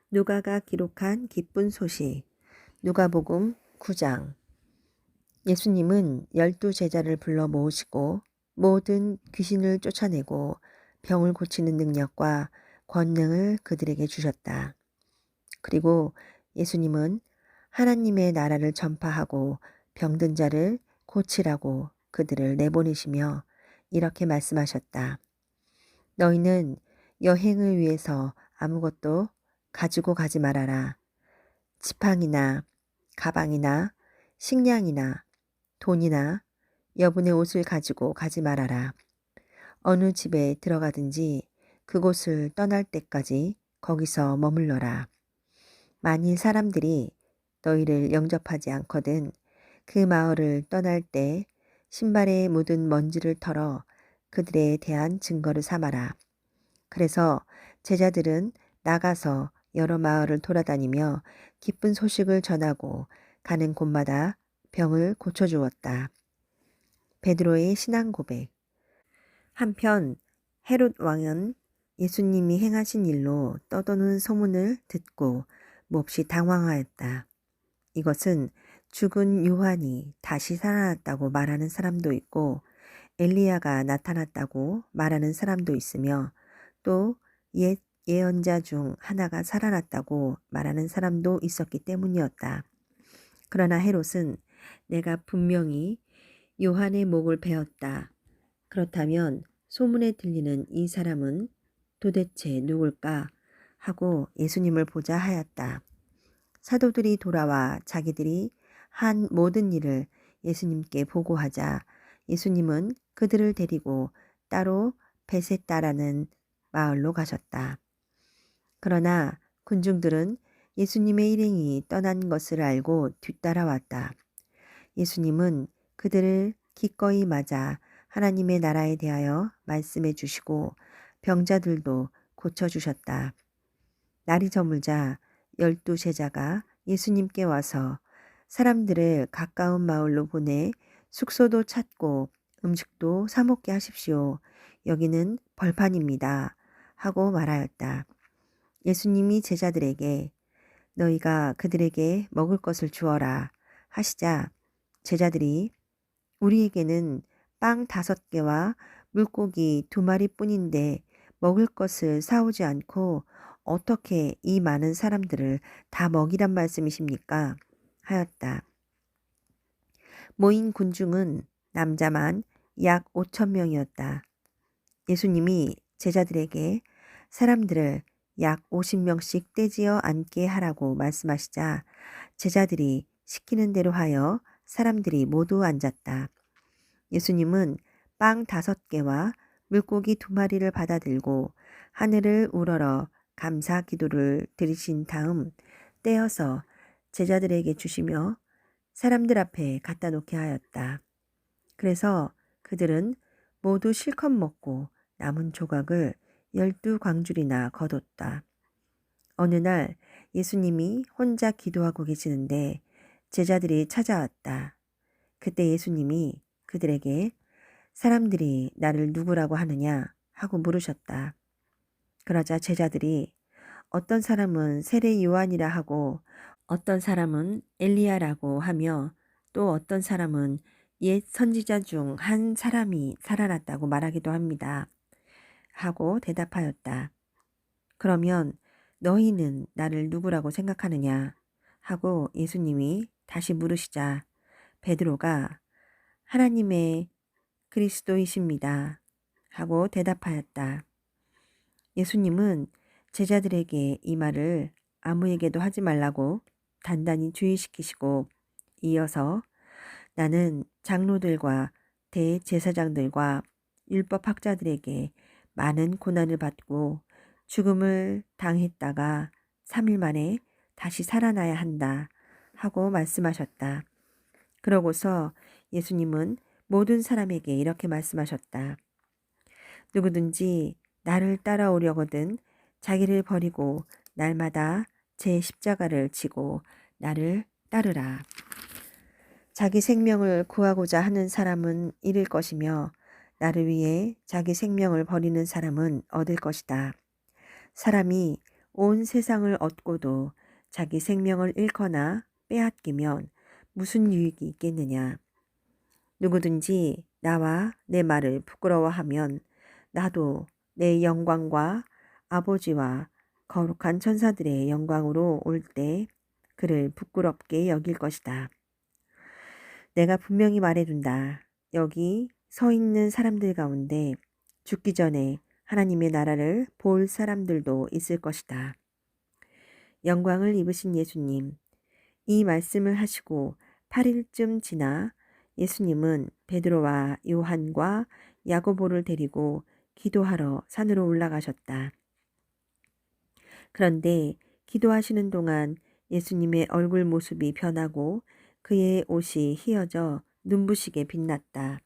누가가 기록한 기쁜 소식. 누가복음 9장. 예수님은 12 제자를 불러 모으시고 모든 귀신을 쫓아내고 병을 고치는 능력과 권능을 그들에게 주셨다. 그리고 예수님은 하나님의 나라를 전파하고 병든 자를 고치라고 그들을 내보내시며 이렇게 말씀하셨다. 너희는 여행을 위해서 아무것도 가지고 가지 말아라. 지팡이나 가방이나 식량이나 돈이나 여분의 옷을 가지고 가지 말아라. 어느 집에 들어가든지 그곳을 떠날 때까지 거기서 머물러라. 만일 사람들이 너희를 영접하지 않거든 그 마을을 떠날 때 신발에 묻은 먼지를 털어 그들에 대한 증거를 삼아라. 그래서 제자들은 나가서 여러 마을을 돌아다니며 기쁜 소식을 전하고 가는 곳마다 병을 고쳐주었다. 베드로의 신앙 고백. 한편 헤롯 왕은 예수님이 행하신 일로 떠도는 소문을 듣고 몹시 당황하였다. 이것은 죽은 요한이 다시 살아났다고 말하는 사람도 있고 엘리야가 나타났다고 말하는 사람도 있으며 또 옛 예언자 중 하나가 살아났다고 말하는 사람도 있었기 때문이었다. 그러나 헤롯은 내가 분명히 요한의 목을 베었다. 그렇다면 소문에 들리는 이 사람은 도대체 누굴까 하고 예수님을 보자 하였다. 사도들이 돌아와 자기들이 한 모든 일을 예수님께 보고하자 예수님은 그들을 데리고 따로 베셋다라는 마을로 가셨다. 그러나 군중들은 예수님의 일행이 떠난 것을 알고 뒤따라왔다. 예수님은 그들을 기꺼이 맞아 하나님의 나라에 대하여 말씀해 주시고 병자들도 고쳐주셨다. 날이 저물자 12 제자가 예수님께 와서 사람들을 가까운 마을로 보내 숙소도 찾고 음식도 사 먹게 하십시오. 여기는 벌판입니다. 하고 말하였다. 예수님이 제자들에게 너희가 그들에게 먹을 것을 주어라 하시자 제자들이 우리에게는 빵 5개와 물고기 2마리뿐인데 먹을 것을 사오지 않고 어떻게 이 많은 사람들을 다 먹이란 말씀이십니까? 하였다. 모인 군중은 남자만 약 5,000명이었다. 예수님이 제자들에게 사람들을 약 50명씩 떼지어 앉게 하라고 말씀하시자 제자들이 시키는 대로 하여 사람들이 모두 앉았다. 예수님은 빵 5개와 물고기 2마리를 받아들고 하늘을 우러러 감사 기도를 드리신 다음 떼어서 제자들에게 주시며 사람들 앞에 갖다 놓게 하였다. 그래서 그들은 모두 실컷 먹고 남은 조각을 12광줄이나 거뒀다. 어느 날 예수님이 혼자 기도하고 계시는데 제자들이 찾아왔다. 그때 예수님이 그들에게 사람들이 나를 누구라고 하느냐 하고 물으셨다. 그러자 제자들이 어떤 사람은 세례 요한이라 하고 어떤 사람은 엘리야라고 하며 또 어떤 사람은 옛 선지자 중 한 사람이 살아났다고 말하기도 합니다. 하고 대답하였다. 그러면 너희는 나를 누구라고 생각하느냐 하고 예수님이 다시 물으시자 베드로가 하나님의 그리스도이십니다. 하고 대답하였다. 예수님은 제자들에게 이 말을 아무에게도 하지 말라고 단단히 주의시키시고 이어서 나는 장로들과 대제사장들과 율법학자들에게 많은 고난을 받고 죽음을 당했다가 3일 만에 다시 살아나야 한다 하고 말씀하셨다. 그러고서 예수님은 모든 사람에게 이렇게 말씀하셨다. 누구든지 나를 따라오려거든 자기를 버리고 날마다 제 십자가를 지고 나를 따르라. 자기 생명을 구하고자 하는 사람은 잃을 것이며 나를 위해 자기 생명을 버리는 사람은 얻을 것이다. 사람이 온 세상을 얻고도 자기 생명을 잃거나 빼앗기면 무슨 유익이 있겠느냐. 누구든지 나와 내 말을 부끄러워하면 나도 내 영광과 아버지와 거룩한 천사들의 영광으로 올 때 그를 부끄럽게 여길 것이다. 내가 분명히 말해둔다. 여기 서 있는 사람들 가운데 죽기 전에 하나님의 나라를 볼 사람들도 있을 것이다. 영광을 입으신 예수님, 이 말씀을 하시고 8일쯤 지나 예수님은 베드로와 요한과 야고보를 데리고 기도하러 산으로 올라가셨다. 그런데 기도하시는 동안 예수님의 얼굴 모습이 변하고 그의 옷이 휘어져 눈부시게 빛났다.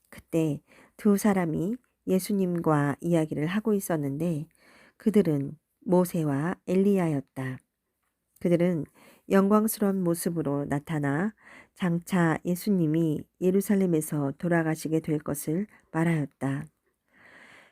그때 두 사람이 예수님과 이야기를 하고 있었는데 그들은 모세와 엘리야였다. 그들은 영광스러운 모습으로 나타나 장차 예수님이 예루살렘에서 돌아가시게 될 것을 말하였다.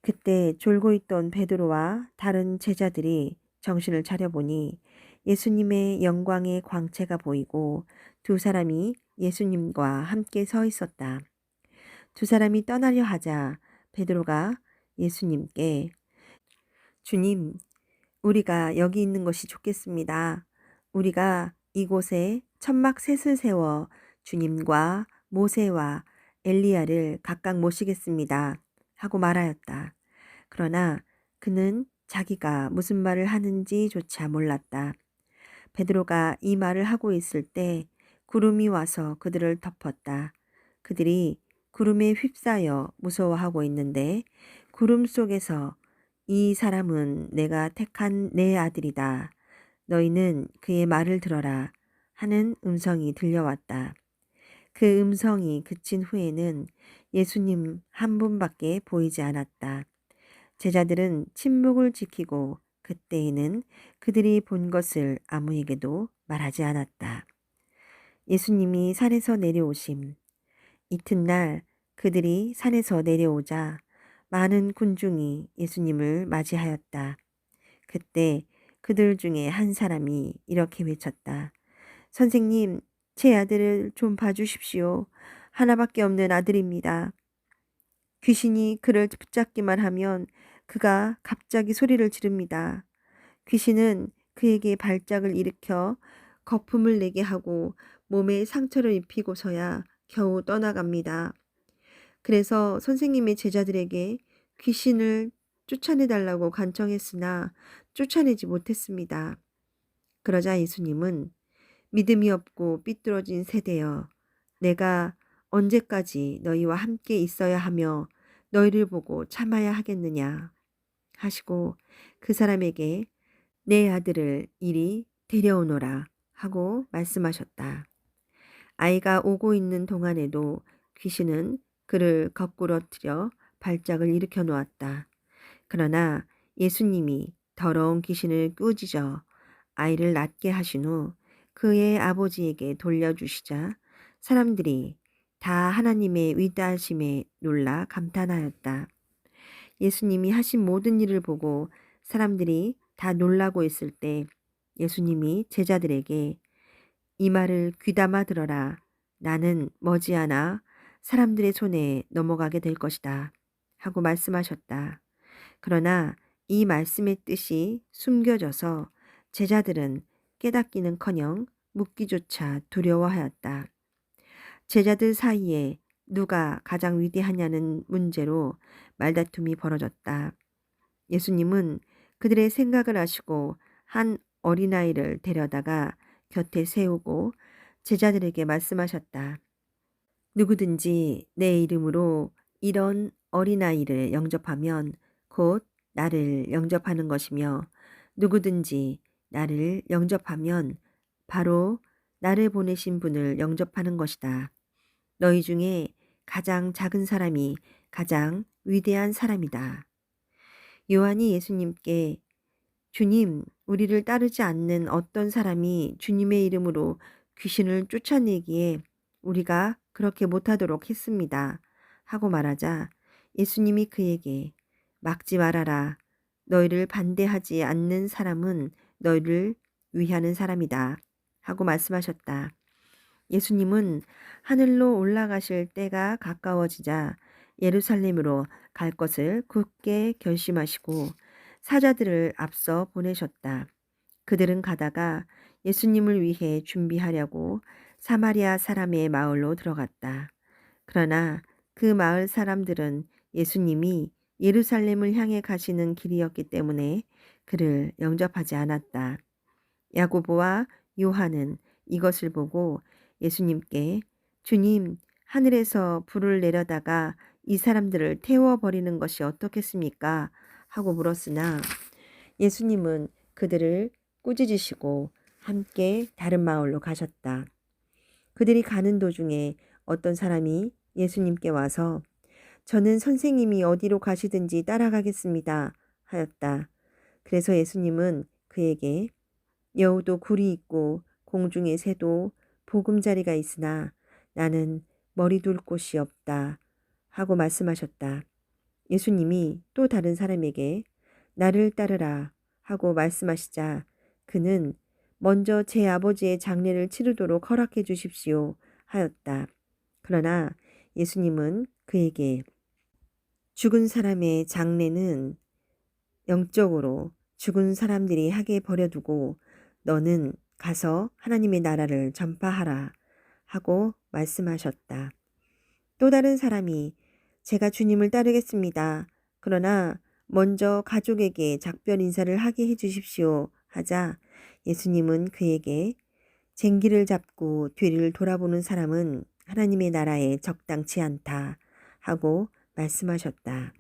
그때 졸고 있던 베드로와 다른 제자들이 정신을 차려보니 예수님의 영광의 광채가 보이고 두 사람이 예수님과 함께 서 있었다. 두 사람이 떠나려 하자 베드로가 예수님께 주님, 우리가 여기 있는 것이 좋겠습니다. 우리가 이곳에 천막 셋을 세워 주님과 모세와 엘리야를 각각 모시겠습니다. 하고 말하였다. 그러나 그는 자기가 무슨 말을 하는지조차 몰랐다. 베드로가 이 말을 하고 있을 때 구름이 와서 그들을 덮었다. 그들이 구름에 휩싸여 무서워하고 있는데 구름 속에서 이 사람은 내가 택한 내 아들이다. 너희는 그의 말을 들어라 하는 음성이 들려왔다. 그 음성이 그친 후에는 예수님 한 분밖에 보이지 않았다. 제자들은 침묵을 지키고 그때에는 그들이 본 것을 아무에게도 말하지 않았다. 예수님이 산에서 내려오심. 이튿날 그들이 산에서 내려오자 많은 군중이 예수님을 맞이하였다. 그때 그들 중에 한 사람이 이렇게 외쳤다. 선생님, 제 아들을 좀 봐주십시오. 하나밖에 없는 아들입니다. 귀신이 그를 붙잡기만 하면 그가 갑자기 소리를 지릅니다. 귀신은 그에게 발작을 일으켜 거품을 내게 하고 몸에 상처를 입히고서야 겨우 떠나갑니다. 그래서 선생님의 제자들에게 귀신을 쫓아내달라고 간청했으나 쫓아내지 못했습니다. 그러자 예수님은 믿음이 없고 삐뚤어진 세대여, 내가 언제까지 너희와 함께 있어야 하며 너희를 보고 참아야 하겠느냐 하시고 그 사람에게 내 아들을 이리 데려오너라 하고 말씀하셨다. 아이가 오고 있는 동안에도 귀신은 그를 거꾸러뜨려 발작을 일으켜 놓았다. 그러나 예수님이 더러운 귀신을 꾸짖어 아이를 낫게 하신 후 그의 아버지에게 돌려주시자 사람들이 다 하나님의 위대하심에 놀라 감탄하였다. 예수님이 하신 모든 일을 보고 사람들이 다 놀라고 있을 때 예수님이 제자들에게 이 말을 귀담아 들어라. 나는 머지않아 사람들의 손에 넘어가게 될 것이다. 하고 말씀하셨다. 그러나 이 말씀의 뜻이 숨겨져서 제자들은 깨닫기는커녕 묻기조차 두려워하였다. 제자들 사이에 누가 가장 위대하냐는 문제로 말다툼이 벌어졌다. 예수님은 그들의 생각을 아시고 한 어린아이를 데려다가 곁에 세우고 제자들에게 말씀하셨다. 누구든지 내 이름으로 이런 어린아이를 영접하면 곧 나를 영접하는 것이며 누구든지 나를 영접하면 바로 나를 보내신 분을 영접하는 것이다. 너희 중에 가장 작은 사람이 가장 위대한 사람이다. 요한이 예수님께 주님, 우리를 따르지 않는 어떤 사람이 주님의 이름으로 귀신을 쫓아내기에 우리가 그렇게 못하도록 했습니다. 하고 말하자 예수님이 그에게 막지 말아라. 너희를 반대하지 않는 사람은 너희를 위하는 사람이다. 하고 말씀하셨다. 예수님은 하늘로 올라가실 때가 가까워지자 예루살렘으로 갈 것을 굳게 결심하시고 사자들을 앞서 보내셨다. 그들은 가다가 예수님을 위해 준비하려고 사마리아 사람의 마을로 들어갔다. 그러나 그 마을 사람들은 예수님이 예루살렘을 향해 가시는 길이었기 때문에 그를 영접하지 않았다. 야고보와 요한은 이것을 보고 예수님께 주님, 하늘에서 불을 내려다가 이 사람들을 태워버리는 것이 어떻겠습니까? 하고 물었으나 예수님은 그들을 꾸짖으시고 함께 다른 마을로 가셨다. 그들이 가는 도중에 어떤 사람이 예수님께 와서 저는 선생님이 어디로 가시든지 따라가겠습니다. 하였다. 그래서 예수님은 그에게 여우도 굴이 있고 공중의 새도 보금자리가 있으나 나는 머리 둘 곳이 없다. 하고 말씀하셨다. 예수님이 또 다른 사람에게 나를 따르라 하고 말씀하시자 그는 먼저 제 아버지의 장례를 치르도록 허락해 주십시오 하였다. 그러나 예수님은 그에게 죽은 사람의 장례는 영적으로 죽은 사람들이 하게 버려두고 너는 가서 하나님의 나라를 전파하라 하고 말씀하셨다. 또 다른 사람이 제가 주님을 따르겠습니다. 그러나 먼저 가족에게 작별 인사를 하게 해주십시오 하자 예수님은 그에게 쟁기를 잡고 뒤를 돌아보는 사람은 하나님의 나라에 적당치 않다 하고 말씀하셨다.